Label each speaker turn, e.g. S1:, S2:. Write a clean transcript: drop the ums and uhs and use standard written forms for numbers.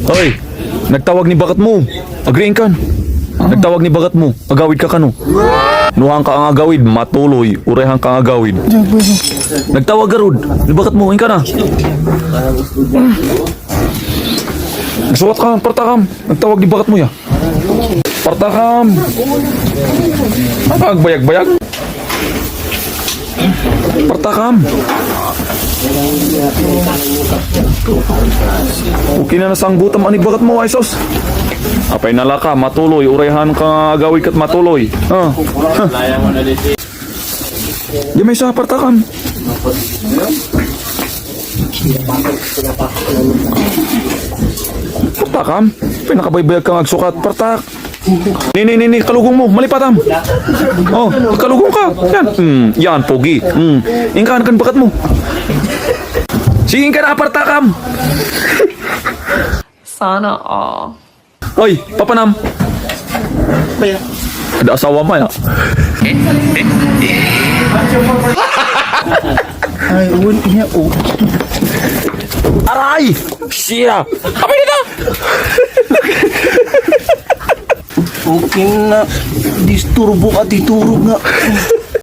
S1: Hoy, nagtawag ni bagat mo. Agriin kan. Nagtawag ni bagat mo. Agawid ka kano. Nuhang ka ang agawid, matuloy. Urehang ka ang agawid. Nagtawag garud. Ni bagat mo, ka na. Nagsulat ka, partakam. Nagtawag ni bagat mo ya. Partakam. Agbayag-bayag. Partakam. Okay na nasang butam ani bagat mo ay sos. Apay nalaka matuloy urehan ka agawid kat matuloy. Di may sa partakam. Partakam. Pinakabaybayag kang agsukat partak. Ni, kalugong mo, malipatam. Oh, kalugong ka. Yan. Yan, pogi. Ingkaan kan bakat mo. Sige ka na, apartakam.
S2: Sana all.
S1: Oy, papanam. Ada asawa mo ya?
S3: Ay, uwan niya, oh.
S1: Aray! Siya! Kapay na!
S3: Okay na. Disturbo ka, titurog nga.